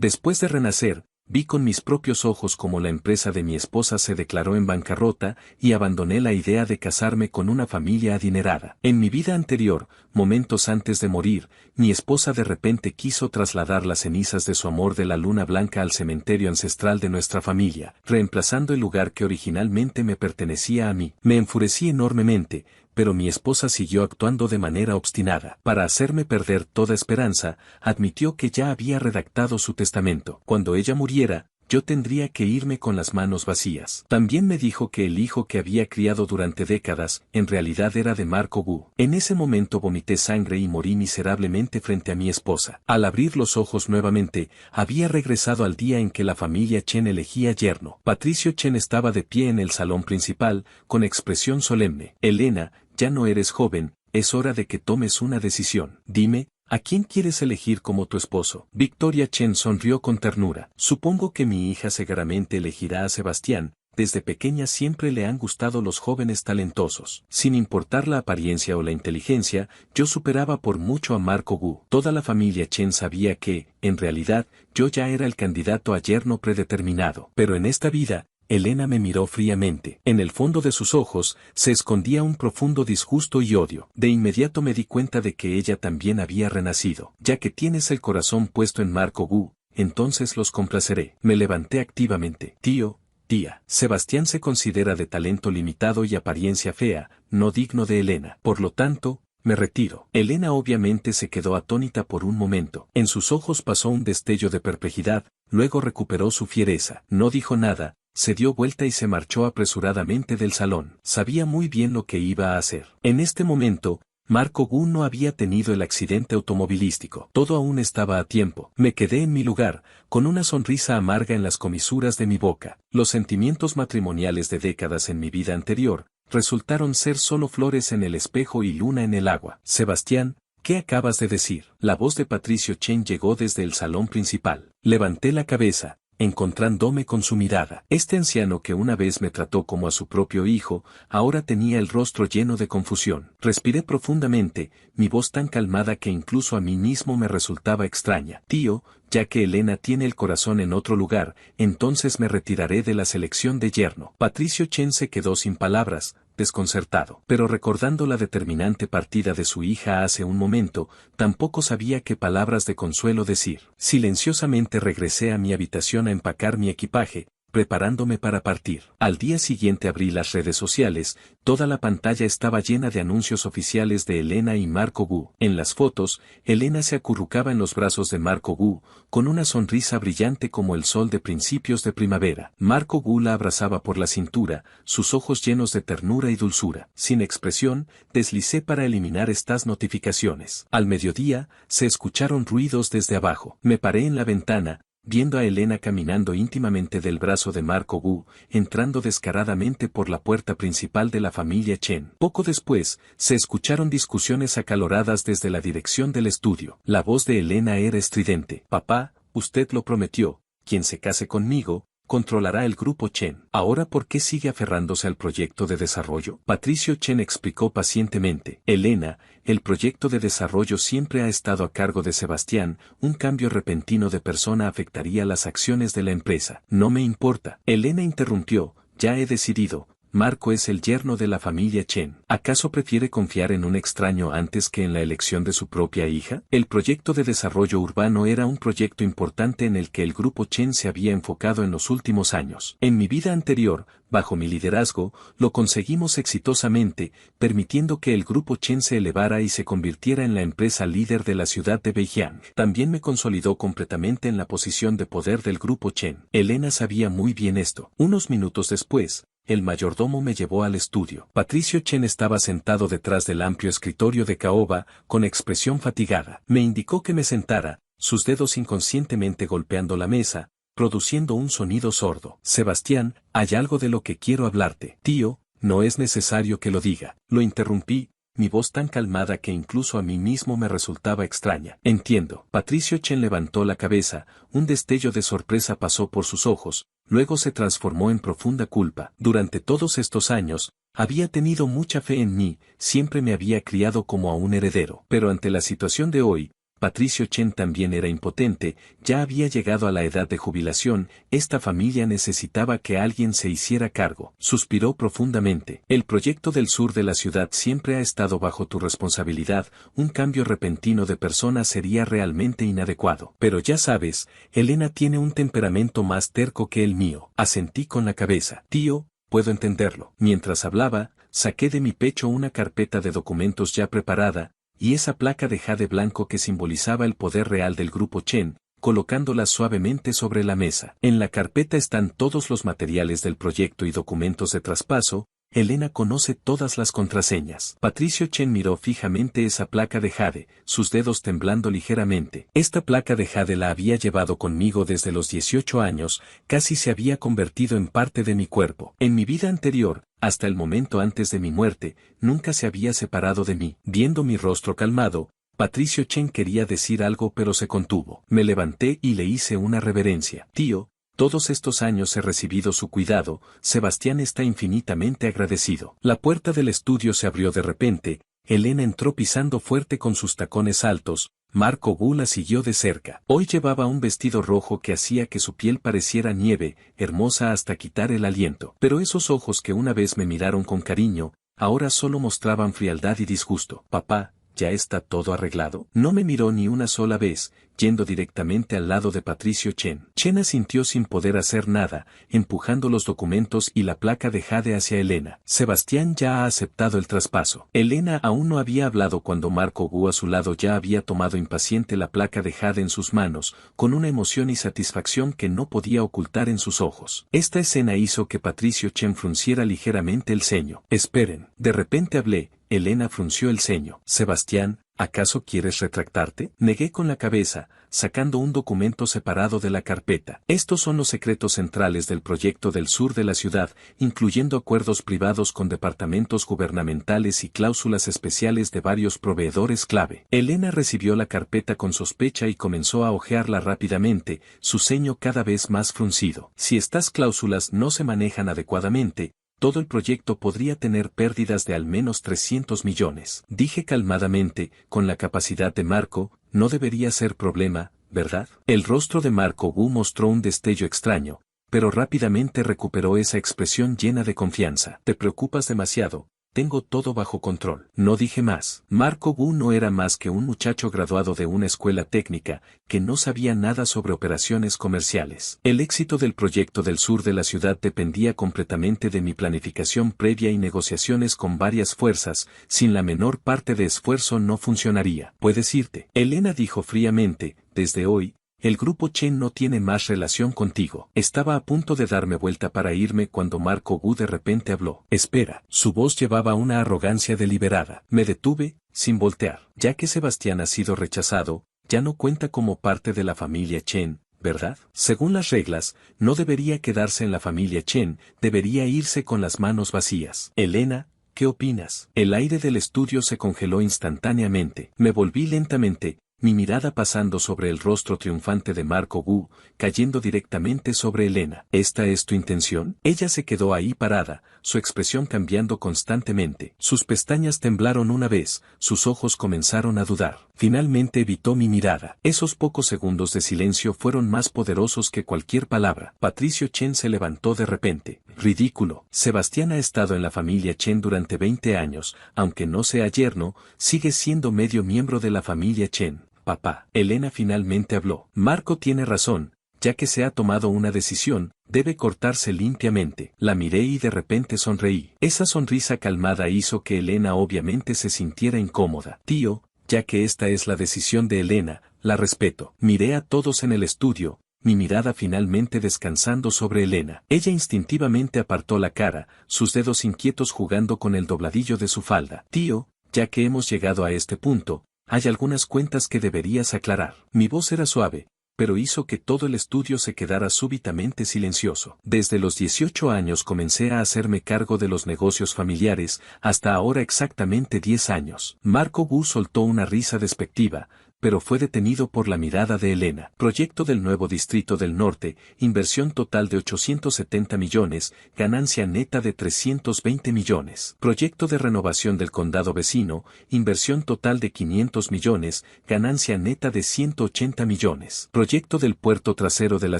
Después de renacer, vi con mis propios ojos cómo la empresa de mi esposa se declaró en bancarrota y abandoné la idea de casarme con una familia adinerada. En mi vida anterior, momentos antes de morir, mi esposa de repente quiso trasladar las cenizas de su amor de la luna blanca al cementerio ancestral de nuestra familia, reemplazando el lugar que originalmente me pertenecía a mí. Me enfurecí enormemente, pero mi esposa siguió actuando de manera obstinada. Para hacerme perder toda esperanza, admitió que ya había redactado su testamento. Cuando ella muriera, yo tendría que irme con las manos vacías. También me dijo que el hijo que había criado durante décadas, en realidad era de Marco Wu. En ese momento vomité sangre y morí miserablemente frente a mi esposa. Al abrir los ojos nuevamente, había regresado al día en que la familia Chen elegía yerno. Patricio Chen estaba de pie en el salón principal, con expresión solemne. Elena, ya no eres joven, es hora de que tomes una decisión. Dime, ¿a quién quieres elegir como tu esposo? Victoria Chen sonrió con ternura. Supongo que mi hija seguramente elegirá a Sebastián. Desde pequeña siempre le han gustado los jóvenes talentosos. Sin importar la apariencia o la inteligencia, yo superaba por mucho a Marco Wu. Toda la familia Chen sabía que, en realidad, yo ya era el candidato a yerno predeterminado. Pero en esta vida, Elena me miró fríamente. En el fondo de sus ojos se escondía un profundo disgusto y odio. De inmediato me di cuenta de que ella también había renacido. Ya que tienes el corazón puesto en Marco Wu, entonces los complaceré. Me levanté activamente. Tío, tía, Sebastián se considera de talento limitado y apariencia fea, no digno de Elena. Por lo tanto, me retiro. Elena obviamente se quedó atónita por un momento. En sus ojos pasó un destello de perplejidad, luego recuperó su fiereza. No dijo nada. Se dio vuelta y se marchó apresuradamente del salón. Sabía muy bien lo que iba a hacer. En este momento, Marco Wu no había tenido el accidente automovilístico. Todo aún estaba a tiempo. Me quedé en mi lugar, con una sonrisa amarga en las comisuras de mi boca. Los sentimientos matrimoniales de décadas en mi vida anterior, resultaron ser solo flores en el espejo y luna en el agua. Sebastián, ¿qué acabas de decir? La voz de Patricio Chen llegó desde el salón principal. Levanté la cabeza, encontrándome con su mirada. Este anciano que una vez me trató como a su propio hijo, ahora tenía el rostro lleno de confusión. Respiré profundamente, mi voz tan calmada que incluso a mí mismo me resultaba extraña. Tío, ya que Elena tiene el corazón en otro lugar, entonces me retiraré de la selección de yerno. Patricio Chen se quedó sin palabras, desconcertado. Pero recordando la determinante partida de su hija hace un momento, tampoco sabía qué palabras de consuelo decir. Silenciosamente regresé a mi habitación a empacar mi equipaje, preparándome para partir. Al día siguiente abrí las redes sociales, toda la pantalla estaba llena de anuncios oficiales de Elena y Marco Wu. En las fotos, Elena se acurrucaba en los brazos de Marco Wu, con una sonrisa brillante como el sol de principios de primavera. Marco Wu la abrazaba por la cintura, sus ojos llenos de ternura y dulzura. Sin expresión, deslicé para eliminar estas notificaciones. Al mediodía, se escucharon ruidos desde abajo. Me paré en la ventana, viendo a Elena caminando íntimamente del brazo de Marco Wu, entrando descaradamente por la puerta principal de la familia Chen. Poco después, se escucharon discusiones acaloradas desde la dirección del estudio. La voz de Elena era estridente. Papá, usted lo prometió, quien se case conmigo, controlará el grupo Chen. ¿Ahora por qué sigue aferrándose al proyecto de desarrollo? Patricio Chen explicó pacientemente. Elena, el proyecto de desarrollo siempre ha estado a cargo de Sebastián, un cambio repentino de persona afectaría las acciones de la empresa. No me importa. Elena interrumpió, ya he decidido. Marco es el yerno de la familia Chen. ¿Acaso prefiere confiar en un extraño antes que en la elección de su propia hija? El proyecto de desarrollo urbano era un proyecto importante en el que el grupo Chen se había enfocado en los últimos años. En mi vida anterior, bajo mi liderazgo, lo conseguimos exitosamente, permitiendo que el grupo Chen se elevara y se convirtiera en la empresa líder de la ciudad de Beijing. También me consolidó completamente en la posición de poder del grupo Chen. Elena sabía muy bien esto. Unos minutos después, el mayordomo me llevó al estudio. Patricio Chen estaba sentado detrás del amplio escritorio de caoba, con expresión fatigada. Me indicó que me sentara, sus dedos inconscientemente golpeando la mesa, produciendo un sonido sordo. Sebastián, hay algo de lo que quiero hablarte. Tío, no es necesario que lo diga. Lo interrumpí, mi voz tan calmada que incluso a mí mismo me resultaba extraña. Entiendo. Patricio Chen levantó la cabeza, un destello de sorpresa pasó por sus ojos, luego se transformó en profunda culpa. Durante todos estos años, había tenido mucha fe en mí, siempre me había criado como a un heredero. Pero ante la situación de hoy, Patricio Chen también era impotente, ya había llegado a la edad de jubilación, esta familia necesitaba que alguien se hiciera cargo. Suspiró profundamente. El proyecto del sur de la ciudad siempre ha estado bajo tu responsabilidad, un cambio repentino de persona sería realmente inadecuado. Pero ya sabes, Elena tiene un temperamento más terco que el mío. Asentí con la cabeza. Tío, puedo entenderlo. Mientras hablaba, saqué de mi pecho una carpeta de documentos ya preparada, y esa placa de jade blanco que simbolizaba el poder real del grupo Chen, colocándola suavemente sobre la mesa. En la carpeta están todos los materiales del proyecto y documentos de traspaso. Elena conoce todas las contraseñas. Patricio Chen miró fijamente esa placa de jade, sus dedos temblando ligeramente. Esta placa de jade la había llevado conmigo desde los 18 años, casi se había convertido en parte de mi cuerpo. En mi vida anterior, hasta el momento antes de mi muerte, nunca se había separado de mí. Viendo mi rostro calmado, Patricio Chen quería decir algo pero se contuvo. Me levanté y le hice una reverencia. Tío, todos estos años he recibido su cuidado, Sebastián está infinitamente agradecido. La puerta del estudio se abrió de repente, Elena entró pisando fuerte con sus tacones altos, Marco Gu la siguió de cerca. Hoy llevaba un vestido rojo que hacía que su piel pareciera nieve, hermosa hasta quitar el aliento. Pero esos ojos que una vez me miraron con cariño, ahora solo mostraban frialdad y disgusto. Papá, ¿ya está todo arreglado? No me miró ni una sola vez, yendo directamente al lado de Patricio Chen. Chen asintió sin poder hacer nada, empujando los documentos y la placa de jade hacia Elena. Sebastián ya ha aceptado el traspaso. Elena aún no había hablado cuando Marco Gu a su lado ya había tomado impaciente la placa de jade en sus manos, con una emoción y satisfacción que no podía ocultar en sus ojos. Esta escena hizo que Patricio Chen frunciera ligeramente el ceño. Esperen, de repente hablé. Elena frunció el ceño. Sebastián, ¿acaso quieres retractarte? Negué con la cabeza, sacando un documento separado de la carpeta. Estos son los secretos centrales del proyecto del sur de la ciudad, incluyendo acuerdos privados con departamentos gubernamentales y cláusulas especiales de varios proveedores clave. Elena recibió la carpeta con sospecha y comenzó a hojearla rápidamente, su ceño cada vez más fruncido. Si estas cláusulas no se manejan adecuadamente, todo el proyecto podría tener pérdidas de al menos 300 millones. Dije calmadamente, con la capacidad de Marco, no debería ser problema, ¿verdad? El rostro de Marco Gu mostró un destello extraño, pero rápidamente recuperó esa expresión llena de confianza. Te preocupas demasiado. Tengo todo bajo control. No dije más. Marco Gu no era más que un muchacho graduado de una escuela técnica, que no sabía nada sobre operaciones comerciales. El éxito del proyecto del sur de la ciudad dependía completamente de mi planificación previa y negociaciones con varias fuerzas, sin la menor parte de esfuerzo no funcionaría. Puedes irte. Elena dijo fríamente, desde hoy, el grupo Chen no tiene más relación contigo. Estaba a punto de darme vuelta para irme cuando Marco Gu de repente habló. Espera. Su voz llevaba una arrogancia deliberada. Me detuve, sin voltear. Ya que Sebastián ha sido rechazado, ya no cuenta como parte de la familia Chen, ¿verdad? Según las reglas, no debería quedarse en la familia Chen, debería irse con las manos vacías. Elena, ¿qué opinas? El aire del estudio se congeló instantáneamente. Me volví lentamente, mi mirada pasando sobre el rostro triunfante de Marco Gu, cayendo directamente sobre Elena. ¿Esta es tu intención? Ella se quedó ahí parada, su expresión cambiando constantemente. Sus pestañas temblaron una vez, sus ojos comenzaron a dudar. Finalmente evitó mi mirada. Esos pocos segundos de silencio fueron más poderosos que cualquier palabra. Patricio Chen se levantó de repente. Ridículo. Sebastián ha estado en la familia Chen durante 20 años, aunque no sea yerno, sigue siendo medio miembro de la familia Chen. Papá. Elena finalmente habló. Marco tiene razón, ya que se ha tomado una decisión, debe cortarse limpiamente. La miré y de repente sonreí. Esa sonrisa calmada hizo que Elena obviamente se sintiera incómoda. Tío, ya que esta es la decisión de Elena, la respeto. Miré a todos en el estudio, mi mirada finalmente descansando sobre Elena. Ella instintivamente apartó la cara, sus dedos inquietos jugando con el dobladillo de su falda. Tío, ya que hemos llegado a este punto, hay algunas cuentas que deberías aclarar. Mi voz era suave, pero hizo que todo el estudio se quedara súbitamente silencioso. Desde los 18 años comencé a hacerme cargo de los negocios familiares, hasta ahora exactamente 10 años. Marco Gu soltó una risa despectiva. pero fue detenido por la mirada de Elena. Proyecto del nuevo Distrito del Norte, inversión total de 870 millones, ganancia neta de 320 millones. Proyecto de renovación del condado vecino, inversión total de 500 millones, ganancia neta de 180 millones. Proyecto del puerto trasero de la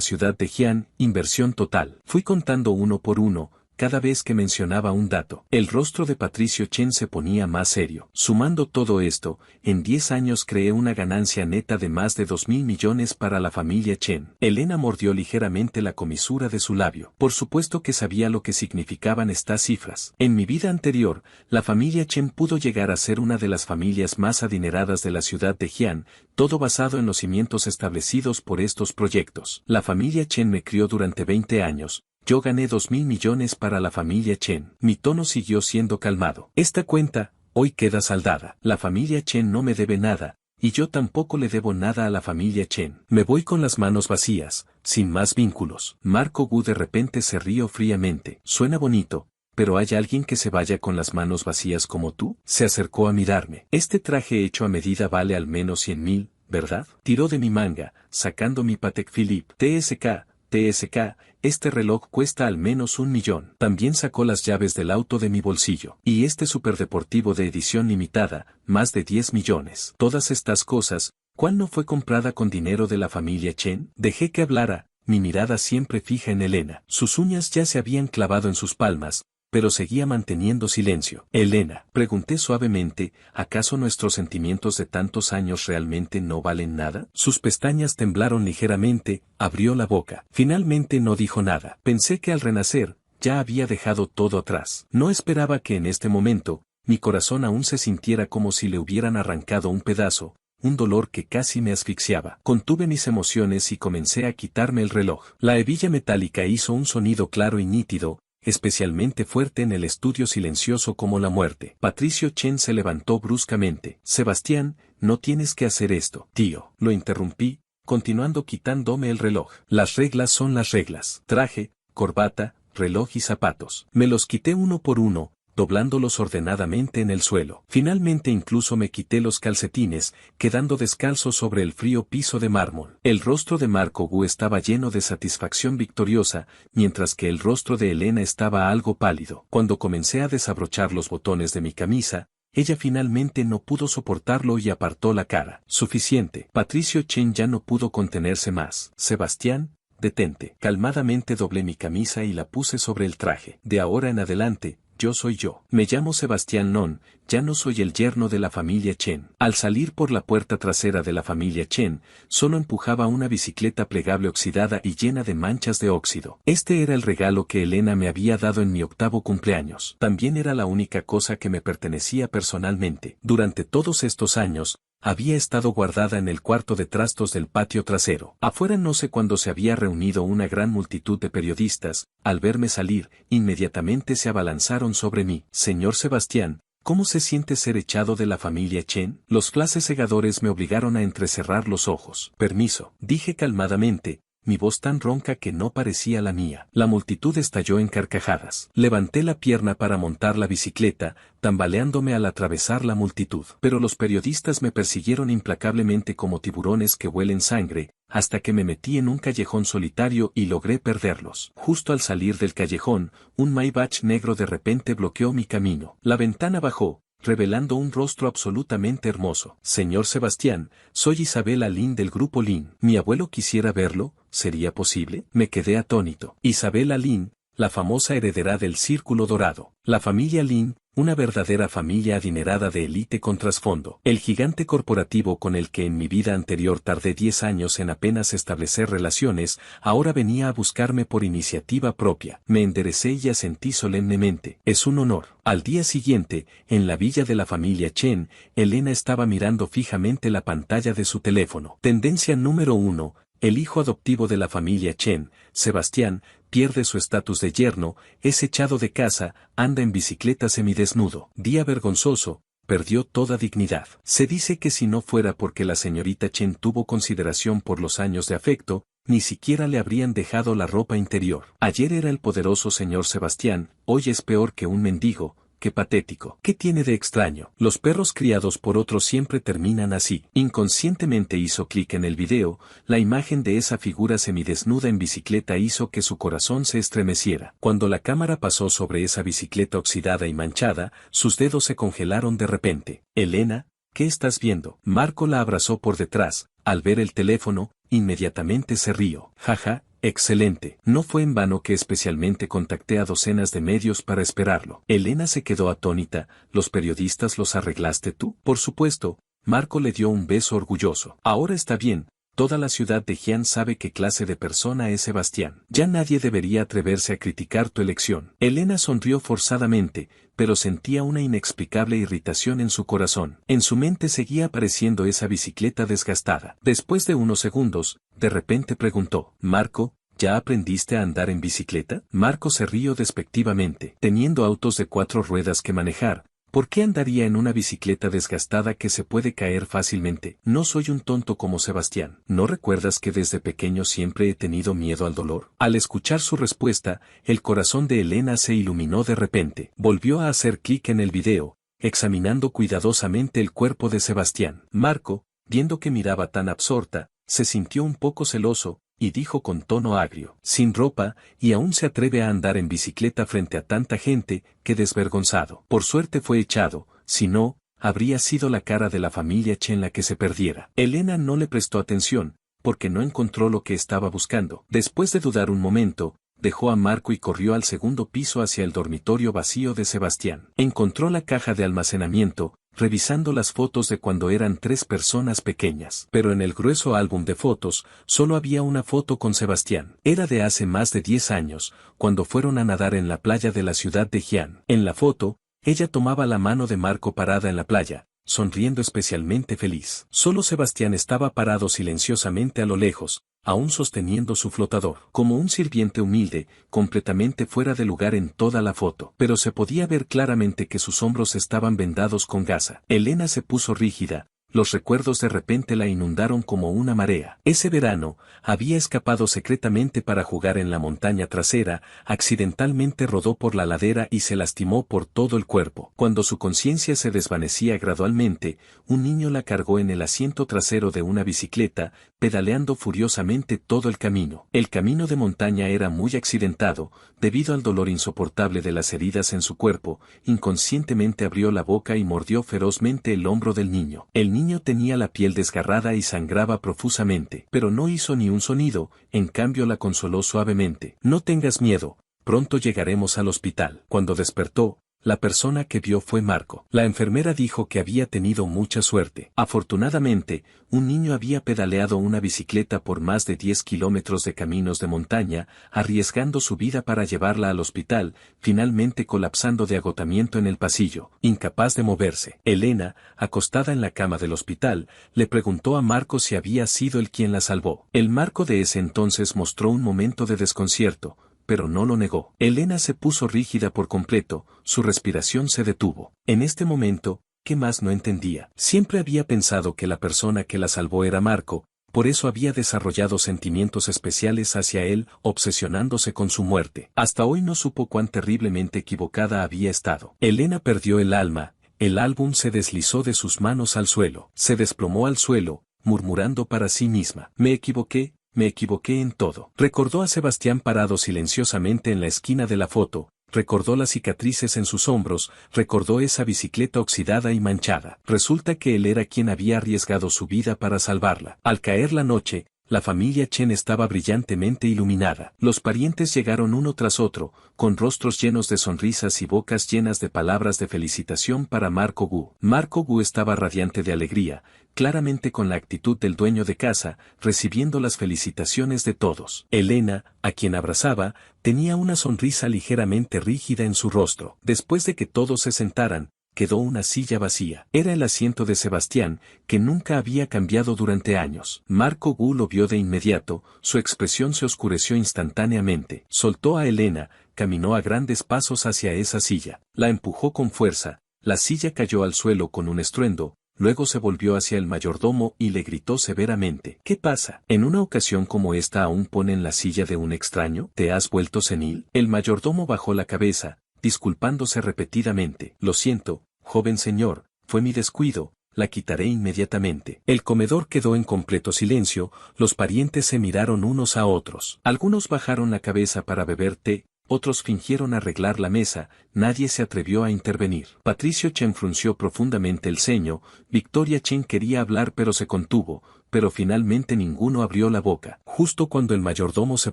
ciudad de Jian, inversión total. Fui contando uno por uno. Cada vez que mencionaba un dato, el rostro de Patricio Chen se ponía más serio. Sumando todo esto, en 10 años creé una ganancia neta de más de 2.000 millones para la familia Chen. Elena mordió ligeramente la comisura de su labio. Por supuesto que sabía lo que significaban estas cifras. En mi vida anterior, la familia Chen pudo llegar a ser una de las familias más adineradas de la ciudad de Jian, todo basado en los cimientos establecidos por estos proyectos. La familia Chen me crió durante 20 años. Yo gané 2.000 millones para la familia Chen. Mi tono siguió siendo calmado. Esta cuenta, hoy queda saldada. La familia Chen no me debe nada, y yo tampoco le debo nada a la familia Chen. Me voy con las manos vacías, sin más vínculos. Marco Gu de repente se rió fríamente. Suena bonito, pero ¿hay alguien que se vaya con las manos vacías como tú? Se acercó a mirarme. Este traje hecho a medida vale al menos 100.000, ¿verdad? Tiró de mi manga, sacando mi Patek Philippe. TSK, este reloj cuesta al menos 1 millón. También sacó las llaves del auto de mi bolsillo. Y este superdeportivo de edición limitada, más de 10 millones. Todas estas cosas, ¿cuál no fue comprada con dinero de la familia Chen? Dejé que hablara, mi mirada siempre fija en Elena. Sus uñas ya se habían clavado en sus palmas, pero seguía manteniendo silencio. Elena, pregunté suavemente, ¿acaso nuestros sentimientos de tantos años realmente no valen nada? Sus pestañas temblaron ligeramente, abrió la boca. Finalmente no dijo nada. Pensé que al renacer, ya había dejado todo atrás. No esperaba que en este momento, mi corazón aún se sintiera como si le hubieran arrancado un pedazo, un dolor que casi me asfixiaba. Contuve mis emociones y comencé a quitarme el reloj. La hebilla metálica hizo un sonido claro y nítido, especialmente fuerte en el estudio silencioso como la muerte. Patricio Chen se levantó bruscamente. Sebastián, no tienes que hacer esto, tío. Lo interrumpí, continuando quitándome el reloj. Las reglas son las reglas. Traje, corbata, reloj y zapatos. Me los quité uno por uno, doblándolos ordenadamente en el suelo. Finalmente incluso me quité los calcetines, quedando descalzo sobre el frío piso de mármol. El rostro de Marco Gu estaba lleno de satisfacción victoriosa, mientras que el rostro de Elena estaba algo pálido. Cuando comencé a desabrochar los botones de mi camisa, ella finalmente no pudo soportarlo y apartó la cara. Suficiente. Patricio Chen ya no pudo contenerse más. Sebastián, detente. Calmadamente doblé mi camisa y la puse sobre el traje. De ahora en adelante, yo soy yo. Me llamo Sebastián Non, ya no soy el yerno de la familia Chen. Al salir por la puerta trasera de la familia Chen, solo empujaba una bicicleta plegable oxidada y llena de manchas de óxido. Este era el regalo que Elena me había dado en mi 8º cumpleaños. También era la única cosa que me pertenecía personalmente. Durante todos estos años, había estado guardada en el cuarto de trastos del patio trasero. Afuera no sé cuándo se había reunido una gran multitud de periodistas. Al verme salir, inmediatamente se abalanzaron sobre mí. Señor Sebastián, ¿cómo se siente ser echado de la familia Chen? Los flashes cegadores me obligaron a entrecerrar los ojos. Permiso, dije calmadamente, mi voz tan ronca que no parecía la mía. La multitud estalló en carcajadas. Levanté la pierna para montar la bicicleta, tambaleándome al atravesar la multitud. Pero los periodistas me persiguieron implacablemente como tiburones que huelen sangre, hasta que me metí en un callejón solitario y logré perderlos. Justo al salir del callejón, un Maybach negro de repente bloqueó mi camino. La ventana bajó, revelando un rostro absolutamente hermoso. Señor Sebastián, soy Isabela Lin del grupo Lin. Mi abuelo quisiera verlo, ¿sería posible? Me quedé atónito. Isabela Lin, la famosa heredera del Círculo Dorado. La familia Lin, una verdadera familia adinerada de élite con trasfondo. El gigante corporativo con el que en mi vida anterior tardé 10 años en apenas establecer relaciones, ahora venía a buscarme por iniciativa propia. Me enderecé y asentí solemnemente. Es un honor. Al día siguiente, en la villa de la familia Chen, Elena estaba mirando fijamente la pantalla de su teléfono. Tendencia número 1. El hijo adoptivo de la familia Chen, Sebastián, pierde su estatus de yerno, es echado de casa, anda en bicicleta semidesnudo. Día vergonzoso, perdió toda dignidad. Se dice que si no fuera porque la señorita Chen tuvo consideración por los años de afecto, ni siquiera le habrían dejado la ropa interior. Ayer era el poderoso señor Sebastián, hoy es peor que un mendigo, qué patético. ¿Qué tiene de extraño? Los perros criados por otros siempre terminan así. Inconscientemente hizo clic en el video, la imagen de esa figura semidesnuda en bicicleta hizo que su corazón se estremeciera. Cuando la cámara pasó sobre esa bicicleta oxidada y manchada, sus dedos se congelaron de repente. Elena, ¿qué estás viendo? Marco la abrazó por detrás. Al ver el teléfono, inmediatamente se rió. Jaja. Excelente. No fue en vano que especialmente contacté a docenas de medios para esperarlo. Elena se quedó atónita. ¿Los periodistas los arreglaste tú? Por supuesto. Marco le dio un beso orgulloso. Ahora está bien. Toda la ciudad de Xi'an sabe qué clase de persona es Sebastián. Ya nadie debería atreverse a criticar tu elección. Elena sonrió forzadamente, pero sentía una inexplicable irritación en su corazón. En su mente seguía apareciendo esa bicicleta desgastada. Después de unos segundos, de repente preguntó, Marco, ¿ya aprendiste a andar en bicicleta? Marco se rió despectivamente. Teniendo autos de 4 ruedas que manejar, ¿por qué andaría en una bicicleta desgastada que se puede caer fácilmente? No soy un tonto como Sebastián. ¿No recuerdas que desde pequeño siempre he tenido miedo al dolor? Al escuchar su respuesta, el corazón de Elena se iluminó de repente. Volvió a hacer clic en el video, examinando cuidadosamente el cuerpo de Sebastián. Marco, viendo que miraba tan absorta, se sintió un poco celoso, y dijo con tono agrio, sin ropa, y aún se atreve a andar en bicicleta frente a tanta gente, qué desvergonzado. Por suerte fue echado, si no, habría sido la cara de la familia Chen la que se perdiera. Elena no le prestó atención, porque no encontró lo que estaba buscando. Después de dudar un momento, dejó a Marco y corrió al segundo piso hacia el dormitorio vacío de Sebastián. Encontró la caja de almacenamiento, revisando las fotos de cuando eran 3 personas pequeñas. Pero en el grueso álbum de fotos, solo había una foto con Sebastián. Era de hace más de 10 años, cuando fueron a nadar en la playa de la ciudad de Xi'an. En la foto, ella tomaba la mano de Marco parada en la playa, sonriendo especialmente feliz. Solo Sebastián estaba parado silenciosamente a lo lejos, aún sosteniendo su flotador, como un sirviente humilde, completamente fuera de lugar en toda la foto. Pero se podía ver claramente que sus hombros estaban vendados con gasa. Elena se puso rígida. Los recuerdos de repente la inundaron como una marea. Ese verano, había escapado secretamente para jugar en la montaña trasera, accidentalmente rodó por la ladera y se lastimó por todo el cuerpo. Cuando su conciencia se desvanecía gradualmente, un niño la cargó en el asiento trasero de una bicicleta, pedaleando furiosamente todo el camino. El camino de montaña era muy accidentado, debido al dolor insoportable de las heridas en su cuerpo, inconscientemente abrió la boca y mordió ferozmente el hombro del niño. El niño tenía la piel desgarrada y sangraba profusamente, pero no hizo ni un sonido, en cambio la consoló suavemente. No tengas miedo, pronto llegaremos al hospital. Cuando despertó, la persona que vio fue Marco. La enfermera dijo que había tenido mucha suerte. Afortunadamente, un niño había pedaleado una bicicleta por más de 10 kilómetros de caminos de montaña, arriesgando su vida para llevarla al hospital, finalmente colapsando de agotamiento en el pasillo, incapaz de moverse. Elena, acostada en la cama del hospital, le preguntó a Marco si había sido él quien la salvó. El Marco de ese entonces mostró un momento de desconcierto, pero no lo negó. Elena se puso rígida por completo, su respiración se detuvo. En este momento, ¿qué más no entendía? Siempre había pensado que la persona que la salvó era Marco, por eso había desarrollado sentimientos especiales hacia él, obsesionándose con su muerte. Hasta hoy no supo cuán terriblemente equivocada había estado. Elena perdió el alma, el álbum se deslizó de sus manos al suelo, se desplomó al suelo, murmurando para sí misma. Me equivoqué en todo. Recordó a Sebastián parado silenciosamente en la esquina de la foto, recordó las cicatrices en sus hombros, recordó esa bicicleta oxidada y manchada. Resulta que él era quien había arriesgado su vida para salvarla. Al caer la noche, la familia Chen estaba brillantemente iluminada. Los parientes llegaron uno tras otro, con rostros llenos de sonrisas y bocas llenas de palabras de felicitación para Marco Gu. Marco Gu estaba radiante de alegría, claramente con la actitud del dueño de casa, recibiendo las felicitaciones de todos. Elena, a quien abrazaba, tenía una sonrisa ligeramente rígida en su rostro. Después de que todos se sentaran, quedó una silla vacía. Era el asiento de Sebastián, que nunca había cambiado durante años. Marco Gu lo vio de inmediato, su expresión se oscureció instantáneamente. Soltó a Elena, caminó a grandes pasos hacia esa silla. La empujó con fuerza, la silla cayó al suelo con un estruendo, luego se volvió hacia el mayordomo y le gritó severamente. ¿Qué pasa? ¿En una ocasión como esta aún ponen la silla de un extraño? ¿Te has vuelto senil? El mayordomo bajó la cabeza, disculpándose repetidamente. Lo siento, joven señor, fue mi descuido, la quitaré inmediatamente. El comedor quedó en completo silencio, los parientes se miraron unos a otros. Algunos bajaron la cabeza para beber té, otros fingieron arreglar la mesa, nadie se atrevió a intervenir. Patricio Chen frunció profundamente el ceño, Victoria Chen quería hablar pero se contuvo, pero finalmente ninguno abrió la boca. Justo cuando el mayordomo se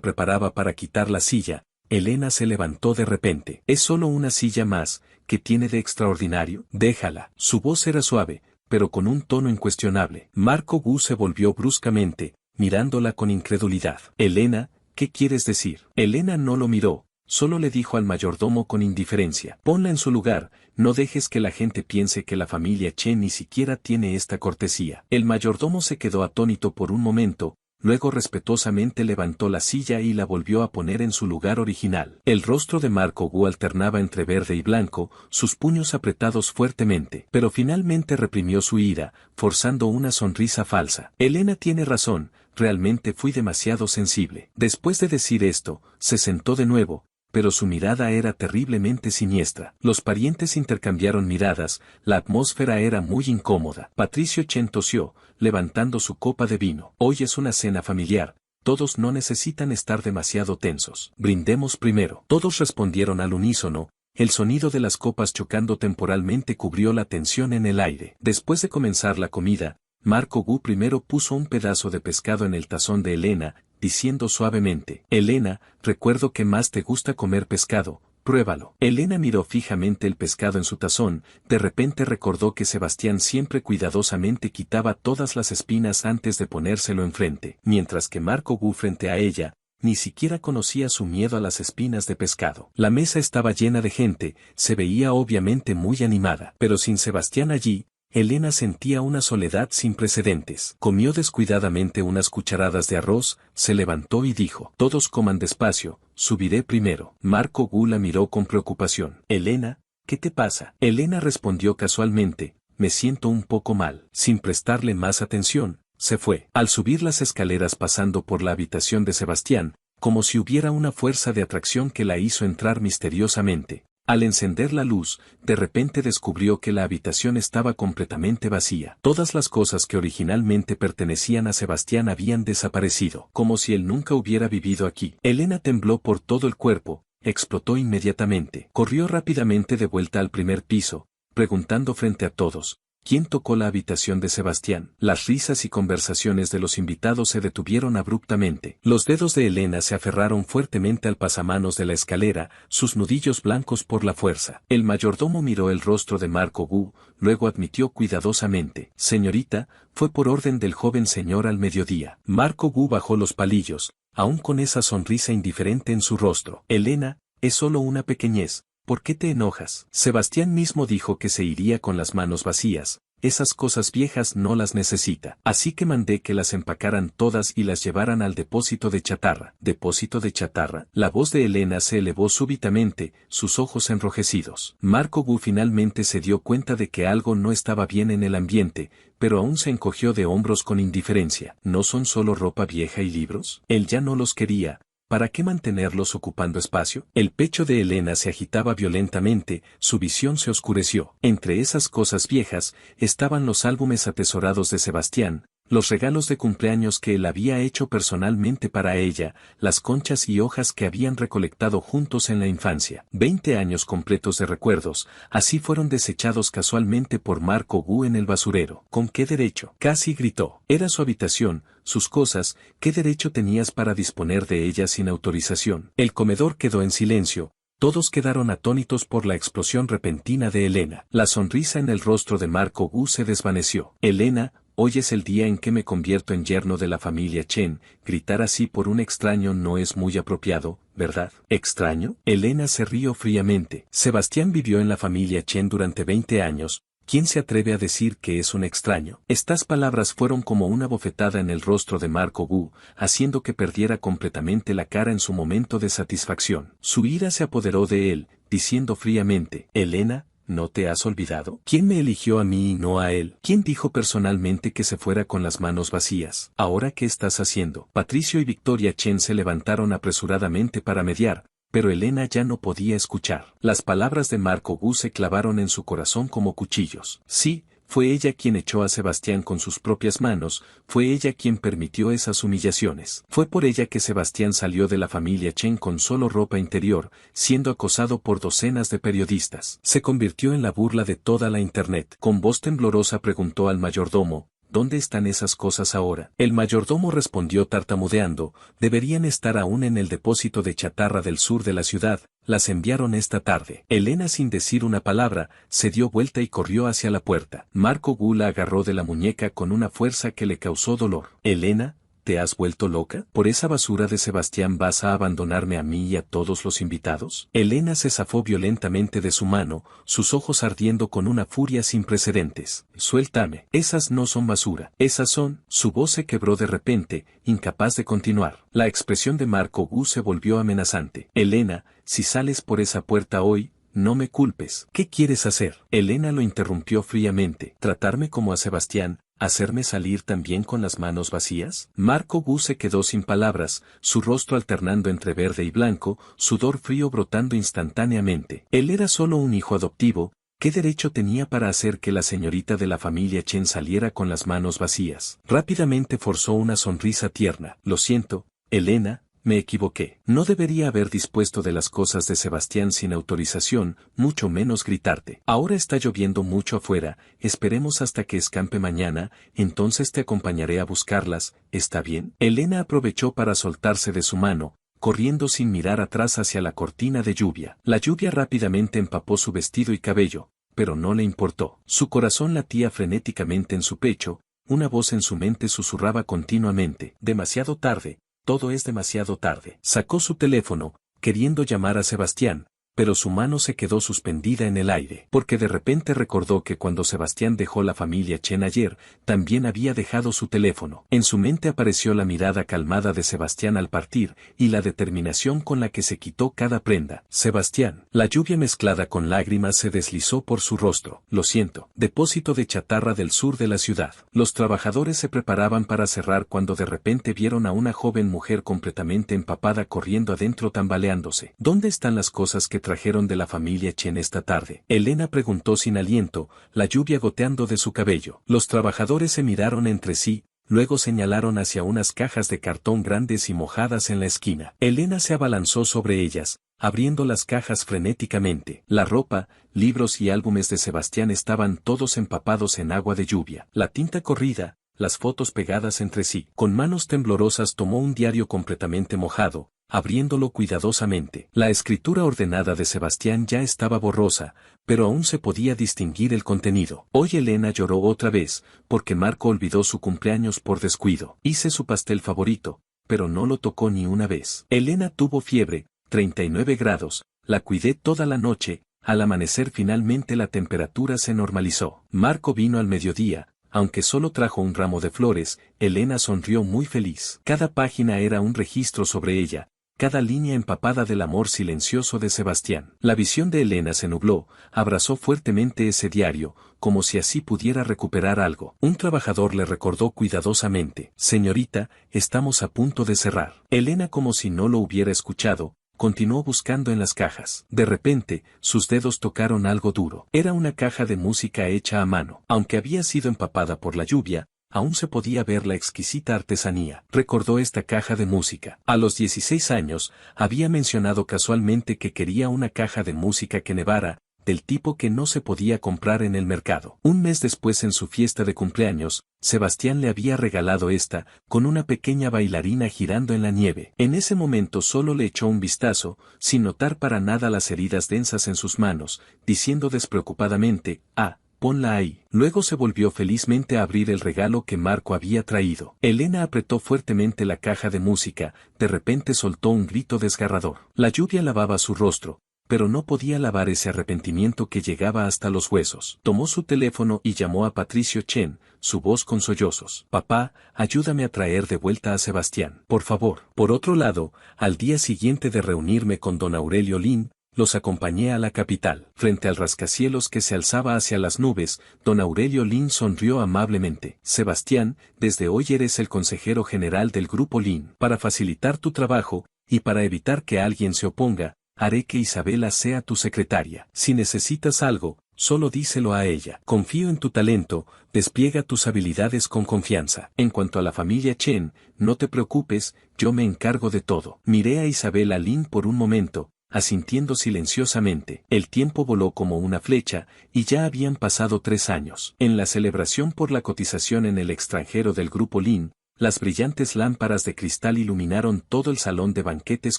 preparaba para quitar la silla, Elena se levantó de repente. «Es solo una silla más, ¿qué tiene de extraordinario? Déjala». Su voz era suave, pero con un tono incuestionable. Marco Gu se volvió bruscamente, mirándola con incredulidad. «Elena, ¿qué quieres decir?» Elena no lo miró, solo le dijo al mayordomo con indiferencia. «Ponla en su lugar, no dejes que la gente piense que la familia Chen ni siquiera tiene esta cortesía». El mayordomo se quedó atónito por un momento, luego respetuosamente levantó la silla y la volvió a poner en su lugar original. El rostro de Marco Gu alternaba entre verde y blanco, sus puños apretados fuertemente, pero finalmente reprimió su ira, forzando una sonrisa falsa. «Elena tiene razón, realmente fui demasiado sensible». Después de decir esto, se sentó de nuevo, pero su mirada era terriblemente siniestra. Los parientes intercambiaron miradas, la atmósfera era muy incómoda. Patricio Chen tosió, levantando su copa de vino. «Hoy es una cena familiar, todos no necesitan estar demasiado tensos. Brindemos primero». Todos respondieron al unísono, el sonido de las copas chocando temporalmente cubrió la tensión en el aire. Después de comenzar la comida, Marco Gu primero puso un pedazo de pescado en el tazón de Elena, diciendo suavemente: «Elena, recuerdo que más te gusta comer pescado, pruébalo». Elena miró fijamente el pescado en su tazón, de repente recordó que Sebastián siempre cuidadosamente quitaba todas las espinas antes de ponérselo enfrente, mientras que Marco Gu frente a ella, ni siquiera conocía su miedo a las espinas de pescado. La mesa estaba llena de gente, se veía obviamente muy animada, pero sin Sebastián allí, Elena sentía una soledad sin precedentes. Comió descuidadamente unas cucharadas de arroz, se levantó y dijo: «Todos coman despacio, subiré primero». Marco Gu la miró con preocupación. «Elena, ¿qué te pasa?». Elena respondió casualmente: «Me siento un poco mal». Sin prestarle más atención, se fue. Al subir las escaleras pasando por la habitación de Sebastián, como si hubiera una fuerza de atracción que la hizo entrar misteriosamente. Al encender la luz, de repente descubrió que la habitación estaba completamente vacía. Todas las cosas que originalmente pertenecían a Sebastián habían desaparecido, como si él nunca hubiera vivido aquí. Elena tembló por todo el cuerpo, explotó inmediatamente. Corrió rápidamente de vuelta al primer piso, preguntando frente a todos: ¿quién tocó la habitación de Sebastián? Las risas y conversaciones de los invitados se detuvieron abruptamente. Los dedos de Elena se aferraron fuertemente al pasamanos de la escalera, sus nudillos blancos por la fuerza. El mayordomo miró el rostro de Marco Gu, luego admitió cuidadosamente: «Señorita, fue por orden del joven señor al mediodía». Marco Gu bajó los palillos, aún con esa sonrisa indiferente en su rostro. «Elena, es solo una pequeñez. ¿Por qué te enojas?». Sebastián mismo dijo que se iría con las manos vacías, esas cosas viejas no las necesita. Así que mandé que las empacaran todas y las llevaran al depósito de chatarra. ¿Depósito de chatarra? La voz de Elena se elevó súbitamente, sus ojos enrojecidos. Marco Gu finalmente se dio cuenta de que algo no estaba bien en el ambiente, pero aún se encogió de hombros con indiferencia. ¿No son solo ropa vieja y libros? Él ya no los quería. ¿Para qué mantenerlos ocupando espacio? El pecho de Elena se agitaba violentamente, su visión se oscureció. Entre esas cosas viejas, estaban los álbumes atesorados de Sebastián, los regalos de cumpleaños que él había hecho personalmente para ella, las conchas y hojas que habían recolectado juntos en la infancia. 20 años completos de recuerdos, así fueron desechados casualmente por Marco Gu en el basurero. ¿Con qué derecho?, casi gritó. Era su habitación, sus cosas, ¿qué derecho tenías para disponer de ellas sin autorización? El comedor quedó en silencio. Todos quedaron atónitos por la explosión repentina de Elena. La sonrisa en el rostro de Marco Gu se desvaneció. «Elena, hoy es el día en que me convierto en yerno de la familia Chen. Gritar así por un extraño no es muy apropiado, ¿verdad?». ¿Extraño? Elena se rió fríamente. Sebastián vivió en la familia Chen durante 20 años. ¿Quién se atreve a decir que es un extraño? Estas palabras fueron como una bofetada en el rostro de Marco Gu, haciendo que perdiera completamente la cara en su momento de satisfacción. Su ira se apoderó de él, diciendo fríamente: «Elena, ¿no te has olvidado? ¿Quién me eligió a mí y no a él? ¿Quién dijo personalmente que se fuera con las manos vacías? ¿Ahora qué estás haciendo?». Patricio y Victoria Chen se levantaron apresuradamente para mediar, pero Elena ya no podía escuchar. Las palabras de Marco Gu se clavaron en su corazón como cuchillos. Sí, fue ella quien echó a Sebastián con sus propias manos, fue ella quien permitió esas humillaciones. Fue por ella que Sebastián salió de la familia Chen con solo ropa interior, siendo acosado por docenas de periodistas. Se convirtió en la burla de toda la internet. Con voz temblorosa preguntó al mayordomo, ¿dónde están esas cosas ahora? El mayordomo respondió tartamudeando, deberían estar aún en el depósito de chatarra del sur de la ciudad, las enviaron esta tarde. Elena, sin decir una palabra, se dio vuelta y corrió hacia la puerta. Marco Gu la agarró de la muñeca con una fuerza que le causó dolor. Elena, ¿te has vuelto loca? ¿Por esa basura de Sebastián vas a abandonarme a mí y a todos los invitados? Elena se zafó violentamente de su mano, sus ojos ardiendo con una furia sin precedentes. Suéltame. Esas no son basura. Esas son. Su voz se quebró de repente, incapaz de continuar. La expresión de Marco Gu se volvió amenazante. Elena, si sales por esa puerta hoy, no me culpes. ¿Qué quieres hacer? Elena lo interrumpió fríamente. ¿Tratarme como a Sebastián? ¿Hacerme salir también con las manos vacías? Marco Gu se quedó sin palabras, su rostro alternando entre verde y blanco, sudor frío brotando instantáneamente. Él era solo un hijo adoptivo, ¿qué derecho tenía para hacer que la señorita de la familia Chen saliera con las manos vacías? Rápidamente forzó una sonrisa tierna. Lo siento, Elena, me equivoqué. No debería haber dispuesto de las cosas de Sebastián sin autorización, mucho menos gritarte. Ahora está lloviendo mucho afuera, esperemos hasta que escampe mañana, entonces te acompañaré a buscarlas, ¿está bien? Elena aprovechó para soltarse de su mano, corriendo sin mirar atrás hacia la cortina de lluvia. La lluvia rápidamente empapó su vestido y cabello, pero no le importó. Su corazón latía frenéticamente en su pecho, una voz en su mente susurraba continuamente, demasiado tarde. Todo es demasiado tarde. Sacó su teléfono, queriendo llamar a Sebastián, pero su mano se quedó suspendida en el aire, porque de repente recordó que cuando Sebastián dejó la familia Chen ayer, también había dejado su teléfono. En su mente apareció la mirada calmada de Sebastián al partir, y la determinación con la que se quitó cada prenda. Sebastián. La lluvia mezclada con lágrimas se deslizó por su rostro. Lo siento. Depósito de chatarra del sur de la ciudad. Los trabajadores se preparaban para cerrar cuando de repente vieron a una joven mujer completamente empapada corriendo adentro tambaleándose. ¿Dónde están las cosas que trajeron de la familia Chen esta tarde? Elena preguntó sin aliento, la lluvia goteando de su cabello. Los trabajadores se miraron entre sí, luego señalaron hacia unas cajas de cartón grandes y mojadas en la esquina. Elena se abalanzó sobre ellas, abriendo las cajas frenéticamente. La ropa, libros y álbumes de Sebastián estaban todos empapados en agua de lluvia. La tinta corrida, las fotos pegadas entre sí. Con manos temblorosas tomó un diario completamente mojado, abriéndolo cuidadosamente. La escritura ordenada de Sebastián ya estaba borrosa, pero aún se podía distinguir el contenido. Hoy Elena lloró otra vez, porque Marco olvidó su cumpleaños por descuido. Hice su pastel favorito, pero no lo tocó ni una vez. Elena tuvo fiebre, 39 grados, la cuidé toda la noche, al amanecer finalmente la temperatura se normalizó. Marco vino al mediodía. Aunque solo trajo un ramo de flores, Elena sonrió muy feliz. Cada página era un registro sobre ella, cada línea empapada del amor silencioso de Sebastián. La visión de Elena se nubló, abrazó fuertemente ese diario, como si así pudiera recuperar algo. Un trabajador le recordó cuidadosamente, «Señorita, estamos a punto de cerrar». Elena, como si no lo hubiera escuchado, continuó buscando en las cajas. De repente, sus dedos tocaron algo duro. Era una caja de música hecha a mano. Aunque había sido empapada por la lluvia, aún se podía ver la exquisita artesanía. Recordó esta caja de música. A los 16 años, había mencionado casualmente que quería una caja de música que nevara, del tipo que no se podía comprar en el mercado. Un mes después, en su fiesta de cumpleaños, Sebastián le había regalado esta, con una pequeña bailarina girando en la nieve. En ese momento solo le echó un vistazo, sin notar para nada las heridas densas en sus manos, diciendo despreocupadamente, «Ah, ponla ahí». Luego se volvió felizmente a abrir el regalo que Marco había traído. Elena apretó fuertemente la caja de música, de repente soltó un grito desgarrador. La lluvia lavaba su rostro, pero no podía lavar ese arrepentimiento que llegaba hasta los huesos. Tomó su teléfono y llamó a Patricio Chen, su voz con sollozos. «Papá, ayúdame a traer de vuelta a Sebastián, por favor». Por otro lado, al día siguiente de reunirme con don Aurelio Lin, los acompañé a la capital. Frente al rascacielos que se alzaba hacia las nubes, don Aurelio Lin sonrió amablemente. «Sebastián, desde hoy eres el consejero general del grupo Lin. Para facilitar tu trabajo, y para evitar que alguien se oponga, haré que Isabela sea tu secretaria. Si necesitas algo, solo díselo a ella. Confío en tu talento, despliega tus habilidades con confianza. En cuanto a la familia Chen, no te preocupes, yo me encargo de todo. Miré a Isabela Lin por un momento, asintiendo silenciosamente. El tiempo voló como una flecha, y ya habían pasado 3 años. En la celebración por la cotización en el extranjero del grupo Lin, las brillantes lámparas de cristal iluminaron todo el salón de banquetes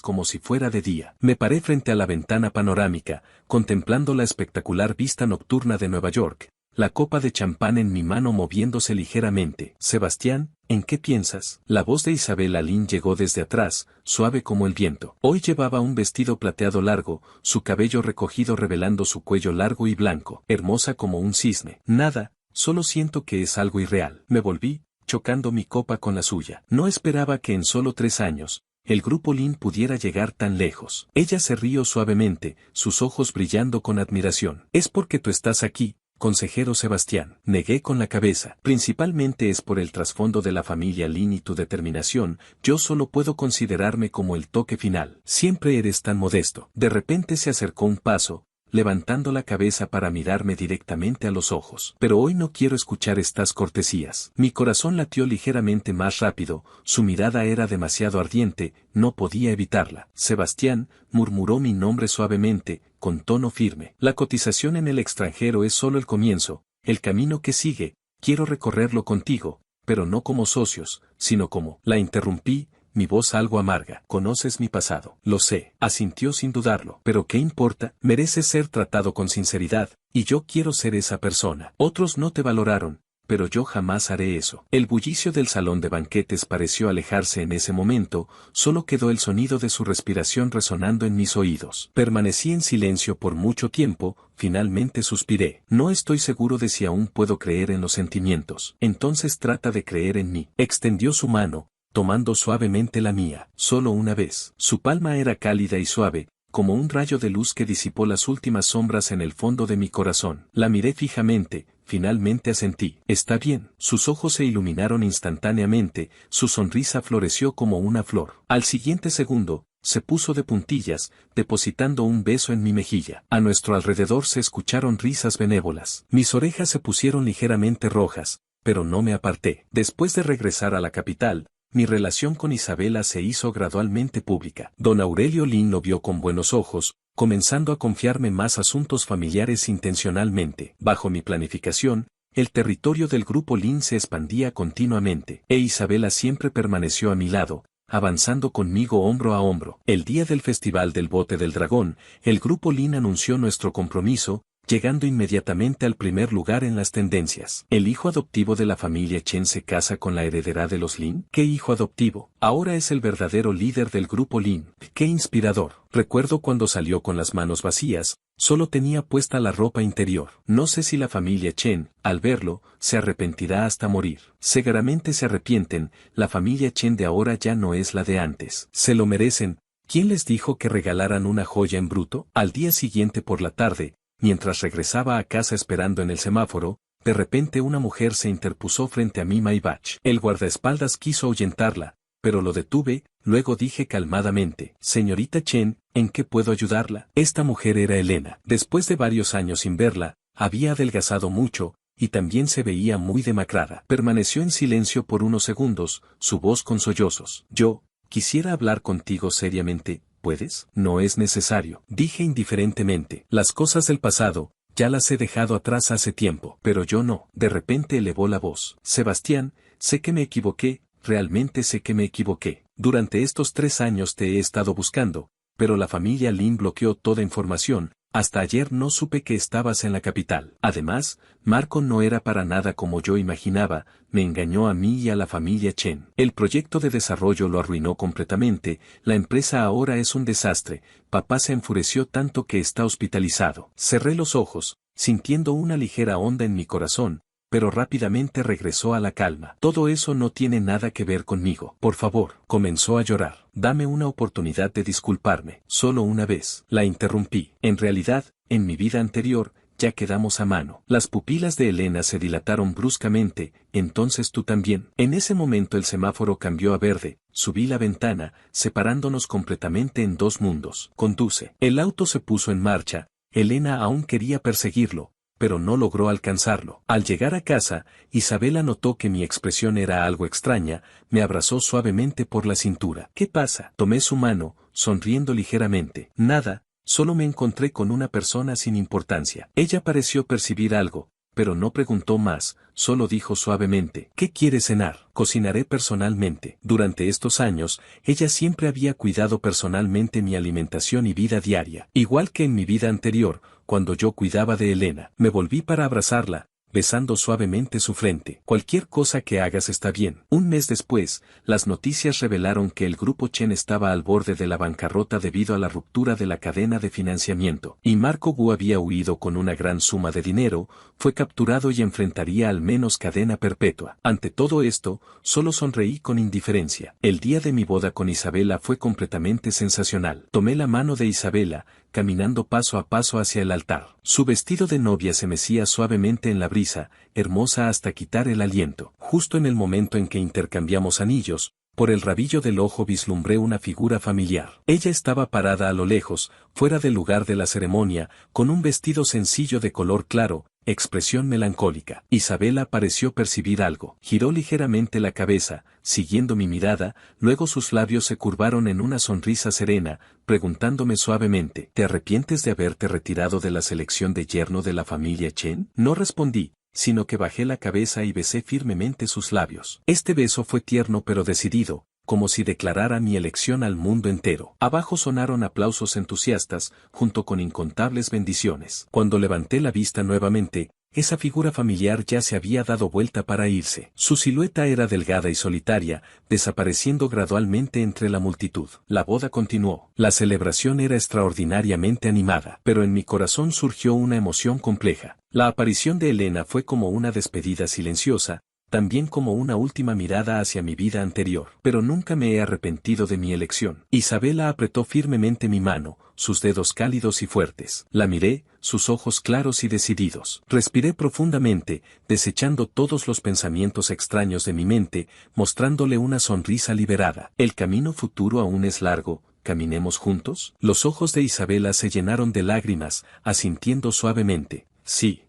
como si fuera de día. Me paré frente a la ventana panorámica, contemplando la espectacular vista nocturna de Nueva York, la copa de champán en mi mano moviéndose ligeramente. Sebastián, ¿en qué piensas? La voz de Isabela Lin llegó desde atrás, suave como el viento. Hoy llevaba un vestido plateado largo, su cabello recogido revelando su cuello largo y blanco, hermosa como un cisne. Nada, solo siento que es algo irreal. Me volví, chocando mi copa con la suya. No esperaba que en solo 3 años, el grupo Lin pudiera llegar tan lejos. Ella se rió suavemente, sus ojos brillando con admiración. Es porque tú estás aquí, consejero Sebastián. Negué con la cabeza. Principalmente es por el trasfondo de la familia Lin y tu determinación, yo solo puedo considerarme como el toque final. Siempre eres tan modesto. De repente se acercó un paso, levantando la cabeza para mirarme directamente a los ojos. Pero hoy no quiero escuchar estas cortesías. Mi corazón latió ligeramente más rápido, su mirada era demasiado ardiente, no podía evitarla. Sebastián, murmuró mi nombre suavemente, con tono firme. La cotización en el extranjero es solo el comienzo, el camino que sigue, quiero recorrerlo contigo, pero no como socios, sino como... La interrumpí, mi voz algo amarga. Conoces mi pasado. Lo sé. Asintió sin dudarlo. Pero ¿qué importa? Mereces ser tratado con sinceridad, y yo quiero ser esa persona. Otros no te valoraron, pero yo jamás haré eso. El bullicio del salón de banquetes pareció alejarse en ese momento, solo quedó el sonido de su respiración resonando en mis oídos. Permanecí en silencio por mucho tiempo, finalmente suspiré. No estoy seguro de si aún puedo creer en los sentimientos. Entonces trata de creer en mí. Extendió su mano, tomando suavemente la mía, solo una vez. Su palma era cálida y suave, como un rayo de luz que disipó las últimas sombras en el fondo de mi corazón. La miré fijamente, finalmente asentí. Está bien. Sus ojos se iluminaron instantáneamente, su sonrisa floreció como una flor. Al siguiente segundo, se puso de puntillas, depositando un beso en mi mejilla. A nuestro alrededor se escucharon risas benévolas. Mis orejas se pusieron ligeramente rojas, pero no me aparté. Después de regresar a la capital, mi relación con Isabela se hizo gradualmente pública. Don Aurelio Lin lo vio con buenos ojos, comenzando a confiarme más asuntos familiares intencionalmente. Bajo mi planificación, el territorio del grupo Lin se expandía continuamente, e Isabela siempre permaneció a mi lado, avanzando conmigo hombro a hombro. El día del Festival del Bote del Dragón, el grupo Lin anunció nuestro compromiso, llegando inmediatamente al primer lugar en las tendencias. ¿El hijo adoptivo de la familia Chen se casa con la heredera de los Lin? ¿Qué hijo adoptivo? Ahora es el verdadero líder del grupo Lin. ¡Qué inspirador! Recuerdo cuando salió con las manos vacías, solo tenía puesta la ropa interior. No sé si la familia Chen, al verlo, se arrepentirá hasta morir. Seguramente se arrepienten, la familia Chen de ahora ya no es la de antes. Se lo merecen. ¿Quién les dijo que regalaran una joya en bruto? Al día siguiente por la tarde, mientras regresaba a casa esperando en el semáforo, de repente una mujer se interpuso frente a mí Maybach. El guardaespaldas quiso ahuyentarla, pero lo detuve, luego dije calmadamente, señorita Chen, ¿en qué puedo ayudarla? Esta mujer era Elena. Después de varios años sin verla, había adelgazado mucho, y también se veía muy demacrada. Permaneció en silencio por unos segundos, su voz con sollozos. Yo, quisiera hablar contigo seriamente. ¿Puedes? No es necesario, dije indiferentemente. Las cosas del pasado, ya las he dejado atrás hace tiempo. Pero yo no. De repente elevó la voz. Sebastián, sé que me equivoqué, realmente sé que me equivoqué. Durante estos 3 años te he estado buscando, pero la familia Lin bloqueó toda información. Hasta ayer no supe que estabas en la capital. Además, Marco no era para nada como yo imaginaba, me engañó a mí y a la familia Chen. El proyecto de desarrollo lo arruinó completamente, la empresa ahora es un desastre, papá se enfureció tanto que está hospitalizado. Cerré los ojos, sintiendo una ligera onda en mi corazón, pero rápidamente regresó a la calma. Todo eso no tiene nada que ver conmigo. Por favor, comenzó a llorar. Dame una oportunidad de disculparme, solo una vez. La interrumpí. En realidad, en mi vida anterior, ya quedamos a mano. Las pupilas de Elena se dilataron bruscamente, entonces tú también. En ese momento el semáforo cambió a verde, subí la ventana, separándonos completamente en dos mundos. Conduce. El auto se puso en marcha, Elena aún quería perseguirlo, pero no logró alcanzarlo. Al llegar a casa, Isabela notó que mi expresión era algo extraña, me abrazó suavemente por la cintura. ¿Qué pasa? Tomé su mano, sonriendo ligeramente. Nada, solo me encontré con una persona sin importancia. Ella pareció percibir algo, pero no preguntó más, solo dijo suavemente, ¿qué quieres cenar? Cocinaré personalmente. Durante estos años, ella siempre había cuidado personalmente mi alimentación y vida diaria. Igual que en mi vida anterior, cuando yo cuidaba de Elena, me volví para abrazarla, besando suavemente su frente. Cualquier cosa que hagas está bien. Un mes después, las noticias revelaron que el grupo Chen estaba al borde de la bancarrota debido a la ruptura de la cadena de financiamiento, y Marco Wu había huido con una gran suma de dinero, fue capturado y enfrentaría al menos cadena perpetua. Ante todo esto, solo sonreí con indiferencia. El día de mi boda con Isabela fue completamente sensacional. Tomé la mano de Isabela, caminando paso a paso hacia el altar. Su vestido de novia se mecía suavemente en la brisa, hermosa hasta quitar el aliento. Justo en el momento en que intercambiamos anillos, por el rabillo del ojo vislumbré una figura familiar. Ella estaba parada a lo lejos, fuera del lugar de la ceremonia, con un vestido sencillo de color claro, expresión melancólica. Isabela pareció percibir algo. Giró ligeramente la cabeza, siguiendo mi mirada, luego sus labios se curvaron en una sonrisa serena, preguntándome suavemente, ¿te arrepientes de haberte retirado de la selección de yerno de la familia Chen? No respondí, sino que bajé la cabeza y besé firmemente sus labios. Este beso fue tierno pero decidido, como si declarara mi elección al mundo entero. Abajo sonaron aplausos entusiastas, junto con incontables bendiciones. Cuando levanté la vista nuevamente, esa figura familiar ya se había dado vuelta para irse. Su silueta era delgada y solitaria, desapareciendo gradualmente entre la multitud. La boda continuó. La celebración era extraordinariamente animada, pero en mi corazón surgió una emoción compleja. La aparición de Elena fue como una despedida silenciosa, también como una última mirada hacia mi vida anterior. Pero nunca me he arrepentido de mi elección. Isabela apretó firmemente mi mano, sus dedos cálidos y fuertes. La miré, sus ojos claros y decididos. Respiré profundamente, desechando todos los pensamientos extraños de mi mente, mostrándole una sonrisa liberada. El camino futuro aún es largo, ¿caminemos juntos? Los ojos de Isabela se llenaron de lágrimas, asintiendo suavemente. Sí.